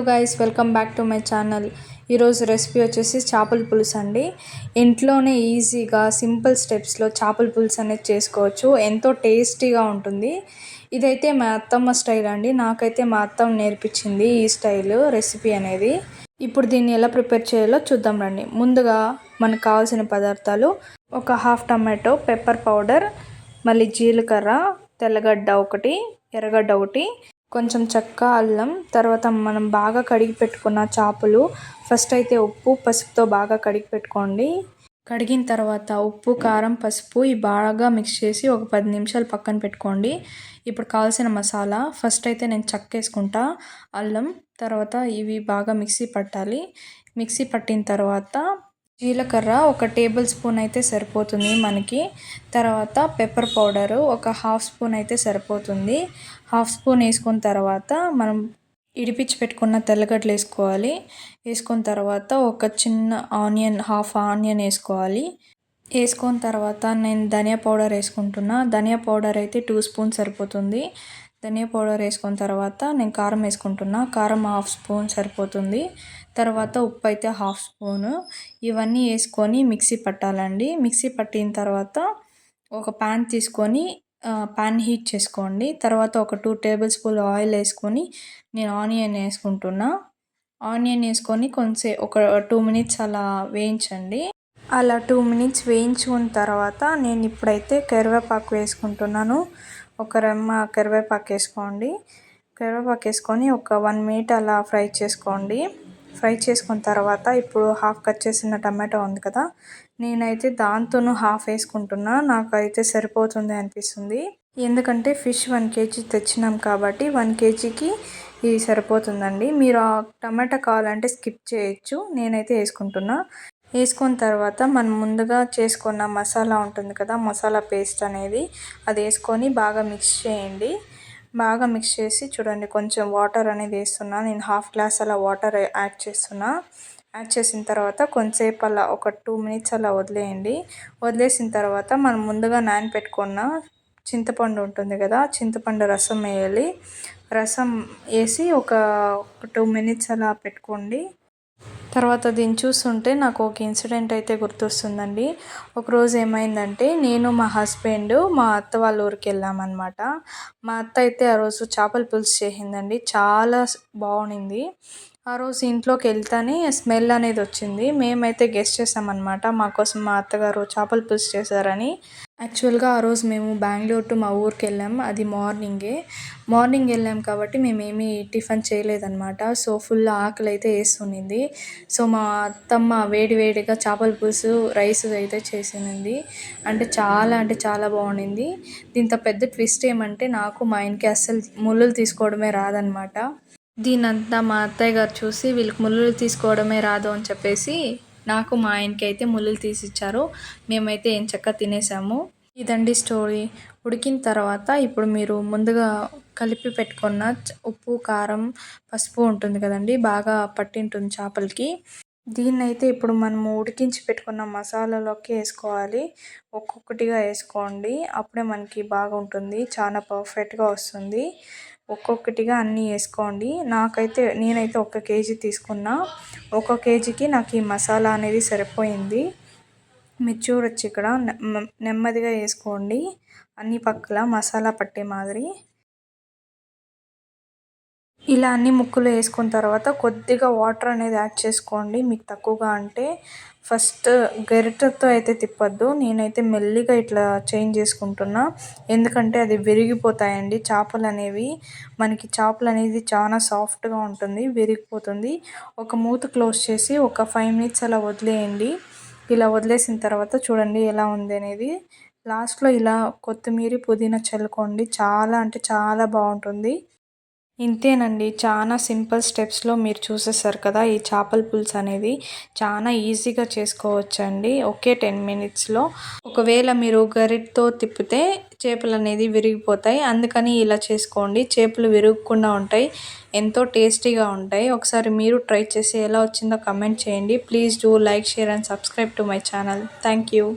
Guys, welcome back to my channel. ఈరోజు recipe వచ్చేసి చేపల పులుసు అండి. ఇంట్లోనే ఈజీగా సింపుల్ స్టెప్స్లో చేపల పులుసు అనేది చేసుకోవచ్చు. ఎంతో టేస్టీగా ఉంటుంది. ఇదైతే మా అత్తమ్మ స్టైల్ అండి. నాకైతే మా అత్తమ్మ నేర్పించింది ఈ స్టైల్ రెసిపీ అనేది. ఇప్పుడు దీన్ని ఎలా ప్రిపేర్ చేయాలో చూద్దాం రండి. ముందుగా మనకు కావాల్సిన పదార్థాలు: ఒక హాఫ్ టమాటో, పెప్పర్ పౌడర్, మళ్ళీ జీలకర్ర, తెల్లగడ్డ ఒకటి, ఎర్రగడ్డ ఒకటి, కొంచెం చెక్క, అల్లం. తర్వాత మనం బాగా కడిగి పెట్టుకున్న చేపలు ఫస్ట్ అయితే ఉప్పు పసుపుతో బాగా కడిగి పెట్టుకోండి. కడిగిన తర్వాత ఉప్పు, కారం, పసుపు ఇవి బాగా మిక్స్ చేసి ఒక 10 నిమిషాలు పక్కన పెట్టుకోండి. ఇప్పుడు కావాల్సిన మసాలా: ఫస్ట్ అయితే నేను చెక్క వేసుకుంటా, అల్లం, తర్వాత ఇవి బాగా మిక్సీ పట్టాలి. మిక్సీ పట్టిన తర్వాత జీలకర్ర ఒక టేబుల్ స్పూన్ అయితే సరిపోతుంది మనకి. తర్వాత పెప్పర్ పౌడరు ఒక హాఫ్ స్పూన్ అయితే సరిపోతుంది. హాఫ్ స్పూన్ వేసుకున్న తర్వాత మనం ఇడిపించి పెట్టుకున్న తెల్లగడ్డలు వేసుకోవాలి. వేసుకున్న తర్వాత ఒక చిన్న ఆనియన్, హాఫ్ ఆనియన్ వేసుకోవాలి. వేసుకున్న తర్వాత నేను ధనియా పౌడర్ వేసుకుంటున్నా. ధనియా పౌడర్ అయితే 2 స్పూన్ సరిపోతుంది. ధనియా పౌడర్ వేసుకున్న తర్వాత నేను కారం వేసుకుంటున్నా. కారం హాఫ్ స్పూన్ సరిపోతుంది. తర్వాత ఉప్పు అయితే హాఫ్ స్పూను. ఇవన్నీ వేసుకొని మిక్సీ పట్టాలండి. మిక్సీ పట్టిన తర్వాత ఒక ప్యాన్ తీసుకొని ప్యాన్ హీట్ చేసుకోండి. తర్వాత ఒక 2 టేబుల్ స్పూన్లు ఆయిల్ వేసుకొని నేను ఆనియన్ వేసుకుంటున్నా. ఆనియన్ వేసుకొని కొంచెం ఒక 2 మినిట్స్ అలా వేయించండి. అలా 2 మినిట్స్ వేయించుకున్న తర్వాత నేను ఇప్పుడైతే కరివేపాకు వేసుకుంటున్నాను. ఒక రెమ్మ కరివేపాకు వేసుకోండి. కరివేపాకు వేసుకొని ఒక 1 మినిట్ అలా ఫ్రై చేసుకోండి. ఫ్రై చేసుకున్న తర్వాత ఇప్పుడు హాఫ్ కట్ చేసిన టమాటో ఉంది కదా, నేనైతే దాంతోనూ హాఫ్ వేసుకుంటున్నా. నాకైతే సరిపోతుంది అనిపిస్తుంది. ఎందుకంటే ఫిష్ 1 కేజీ తెచ్చినాం కాబట్టి 1 కేజీకి ఇది సరిపోతుందండి. మీరు ఆ టమాటా కావాలంటే స్కిప్ చేయొచ్చు. నేనైతే వేసుకుంటున్నా. వేసుకున్న తర్వాత మనం ముందుగా చేసుకున్న మసాలా ఉంటుంది కదా, మసాలా పేస్ట్ అనేది అది వేసుకొని బాగా మిక్స్ చేయండి. బాగా మిక్స్ చేసి చూడండి, కొంచెం వాటర్ అనేది వేస్తున్నా. నేను హాఫ్ గ్లాస్ అలా వాటర్ యాడ్ చేస్తున్నా. యాడ్ చేసిన తర్వాత కొంచెంసేపు అలా ఒక 2 మినిట్స్ అలా వదిలేయండి. వదిలేసిన తర్వాత మనం ముందుగా నానబెట్టుకున్న చింతపండు ఉంటుంది కదా, చింతపండు రసం వేయాలి. రసం వేసి ఒక 2 మినిట్స్ అలా పెట్టుకోండి. తర్వాత దీన్ని చూస్తుంటే నాకు ఒక ఇన్సిడెంట్ అయితే గుర్తొస్తుందండి. ఒకరోజు ఏమైందంటే నేను, మా హస్బెండ్, మా అత్త వాళ్ళ ఊరికి వెళ్ళామన్నమాట. మా అత్త అయితే ఆ రోజు చేపల పులుసు చేసిందండి. చాలా బాగుంది. ఆ రోజు ఇంట్లోకి వెళ్తానే స్మెల్ అనేది వచ్చింది. మేమైతే గెస్ చేసామన్నమాట, మా కోసం మా అత్తగారు చేపల పులుసు చేశారని. యాక్చువల్గా ఆ రోజు మేము బెంగళూరు టు మా ఊరికి వెళ్ళాం. అది మార్నింగ్ వెళ్ళాం కాబట్టి మేమేమీ టిఫిన్ చేయలేదన్నమాట. సో ఫుల్ ఆకలి అయితే వేస్తుంది. సో మా అత్తమ్మ వేడివేడిగా చేపల పులుసు రైస్ అయితే చేసింది. అంటే చాలా బాగుంది. దీంతో పెద్ద ట్విస్ట్ ఏమంటే నాకు మా ఆయనకి అస్సలు ముళ్ళులు తీసుకోవడమే రాదనమాట. దీనంతా మా అత్తయ్య గారు చూసి వీళ్ళకి ముళ్ళులు తీసుకోవడమే రాదు అని చెప్పేసి నాకు, మా ఆయనకి అయితే ముళ్ళులు తీసిచ్చారు. మేమైతే ఎంచక్కా తినేసాము. ఇదండి స్టోరీ. ఉడికిన తర్వాత ఇప్పుడు మీరు ముందుగా కలిపి పెట్టుకున్న ఉప్పు, కారం, పసుపు ఉంటుంది కదండి, బాగా పట్టింటుంది చేపలకి. దీన్నైతే ఇప్పుడు మనము ఉడికించి పెట్టుకున్న మసాలాలోకి వేసుకోవాలి. ఒక్కొక్కటిగా వేసుకోండి, అప్పుడే మనకి బాగుంటుంది, చాలా పర్ఫెక్ట్గా వస్తుంది. ఒక్కొక్కటిగా అన్నీ వేసుకోండి. నేనైతే 1 కేజీ తీసుకున్నా. 1 కేజీకి నాకు ఈ మసాలా అనేది సరిపోయింది. మీరు చూడొచ్చు ఇక్కడ. నెమ్మదిగా వేసుకోండి, అన్ని పక్కల మసాలా పట్టే మాదిరి. ఇలా అన్ని ముక్కలు వేసుకున్న తర్వాత కొద్దిగా వాటర్ అనేది యాడ్ చేసుకోండి. మీకు తక్కువగా అంటే ఫస్ట్ గరిటెతో అయితే తిప్పొద్దు. నేనైతే మెల్లిగా ఇట్లా చేంజ్ చేసుకుంటున్నా, ఎందుకంటే అది విరిగిపోతాయండి చేపలు అనేవి. మనకి చేపలు అనేది చాలా సాఫ్ట్గా ఉంటుంది, విరిగిపోతుంది. ఒక మూత క్లోజ్ చేసి ఒక 5 మినిట్స్ అలా వదిలేయండి. ఇలా వదిలేసిన తర్వాత చూడండి ఎలా ఉంది అనేది. లాస్ట్లో ఇలా కొత్తిమీర, పుదీనా చల్లుకోండి. చాలా బాగుంటుంది. ఇంతేనండి, చాలా సింపుల్ స్టెప్స్లో మీరు చూసేసారు కదా. ఈ చేపల పులుసు అనేది చాలా ఈజీగా చేసుకోవచ్చండి, ఒకే 10 మినిట్స్లో. ఒకవేళ మీరు గరిటతో తిప్పితే చేపలు అనేది విరిగిపోతాయి. అందుకని ఇలా చేసుకోండి, చేపలు విరగకుండా ఉంటాయి, ఎంతో టేస్టీగా ఉంటాయి. ఒకసారి మీరు ట్రై చేసి ఎలా వచ్చిందో కమెంట్ చేయండి. Please do like, share and subscribe to my channel. Thank you.